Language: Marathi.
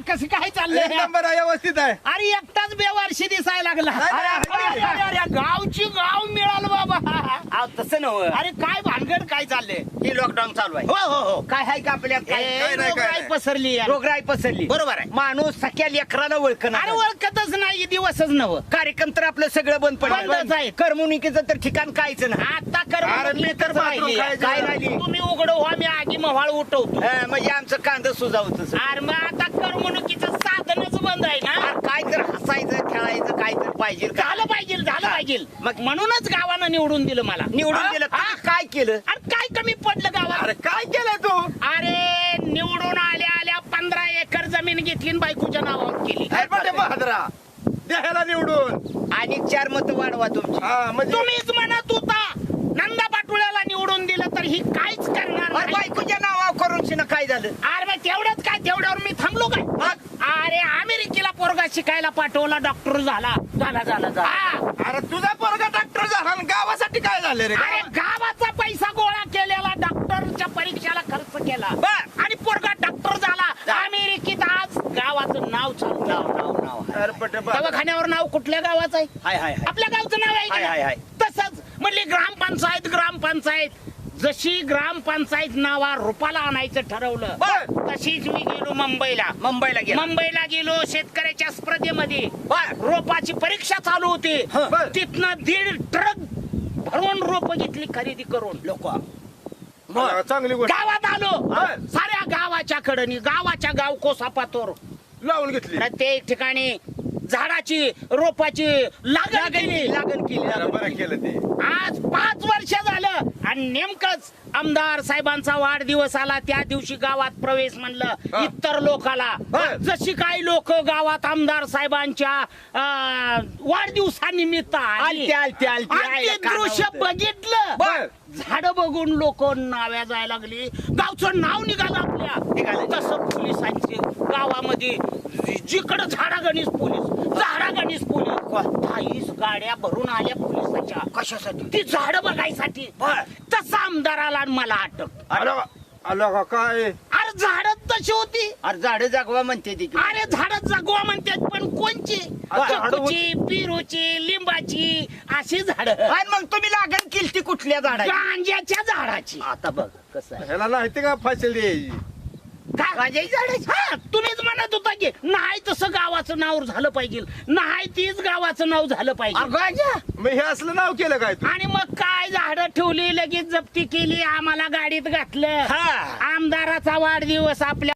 कसं काय चाललंय? नंबर व्यवस्थित आहे. अरे एकटाच बेवारशी दिसायला लागला. गावची गाव मिळालं बाबा. तसं नव. अरे काय भानगड काय चाललंय? ही लॉकडाऊन चालू आहे. हो हो हो. काय आहे का आपल्यात? काय नाही, रोगराई पसरली यार. रोगराई पसरली. बरोबर आहे. माणूस सख्या लेकराला ओळखणं. अरे ओळखतच नाही दिवसच नव. कार्यक्रम तर आपलं सगळं बंद बंदच पडलं. आहे. करमणुकीचं तर ठिकाण कायच ना. आता अरे मी तर बाथरूम खायचं. काय राहिली? तुम्ही उघड व्हा, मी आगी मवाळ उठवतो. म्हणजे आमचं कांदा सुजावत. अरे मग आता करमणुकीचं साधनच बंद आहे ना. काय तर हसायचं खेळायचं काय तर पाहिजे. झालं पाहिजे. मग म्हणूनच गावानं निवडून दिलं मला. निवडून दिलं. काय केलं? अरे काय कमी पडलं गावात? अरे काय केलंय तू? अरे निवडून आल्या 15 एकर जमीन घेतली आणि बायकोच्या नावावर केली. अरे बहादरा द्यायला निवडून आणि 4 मत वाढवा तुमची. हा म्हणजे तुम्हीच म्हणत होता नंदा पाटोळ्याला निवडून दिलं तर ही काहीच करणार नाही. बायकोच्या नावावर करून शिना काय झालं? अरे मग तेवढंच काय, तेवढ्यावर मी थांबलो काय? अरे अमेरिकेला पोरगा शिकायला पाठवला, डॉक्टर झाला. हा. अरे तुझा पोरगा डॉक्टर झाला आणि गावासाठी काय झालं रे? अरे गावाचा पैसा गोळा केलेला, डॉक्टरच्या परीक्षेला खर्च केला आणि पोरगा डॉक्टर झाला. अमेरिकेत आज गावाचं नाव चालू. नाव अरे पटे बा- दवाखान्यावर नाव कुठल्या गावाचं आहे? हाय आपल्या गावचं नाव आहे का हाय, हाय, नाही? तसंच म्हणली ग्रामपंचायत जशी ग्रामपंचायत नावा रूपाला आणायचं ठरवलं, तशीच मी गेलो मुंबईला गेलो शेतकऱ्याच्या स्पर्धेमध्ये. रोपाची परीक्षा चालू होती. तिथनं 1.5 ट्रक भरून रोप घेतली खरेदी करून. लोक चांगली गोष्ट गावात आलो. साऱ्या गावाच्या कडनी, गावाच्या गाव कोसापातोर लावून घेतली. प्रत्येक ठिकाणी झाडाची रोपाची लागण केली. बरं केलं ते. आज 5 वर्ष झालं आणि नेमकंच आमदार साहेबांचा वाढदिवस आला. त्या दिवशी गावात प्रवेश म्हणलं इतर लोकाला. जशी काही लोक गावात आमदार साहेबांच्या वाढदिवसानिमित्त आली. आणि ते दृश्य बघितलं. झाड बघून लोक नाव्या जायला लागली. गावचं नाव निघालं आपल्या. तसं पोलिसांचे गावामध्ये जिकडं झाडागणीस पोलीस 22 गाड्या भरून आल्या पोलिसाच्या. कशासाठी? ती झाड बघायसाठी. तसा आमदार आला आणि मला अटक. आलो का काय? अरे झाडच तशी होती. अरे झाड जागवा म्हणते ती. अरे झाडच जगवा म्हणतात, पण कोणची? चिकूची, पेरूची, लिंबाची अशी झाड. आणि मग तुम्ही लागण केली ती कुठल्या झाडाची? गांज्याच्या झाडाची. आता बघ कसं आहे. ह्याला नाही का फाशील द्यायची? गांज्याची झाडाची. हा, तुम्हीच म्हणत होता की नाही तसं गावाचं नाव झालं पाहिजे, नाही तीच गावाचं नाव झालं पाहिजे. मग हे असलं नाव केलं काय तू? आणि मग काय झाडं ठेवली, लगेच जप्ती केली, आम्हाला गाडीत घातलं. आमदाराचा वाढदिवस आपल्या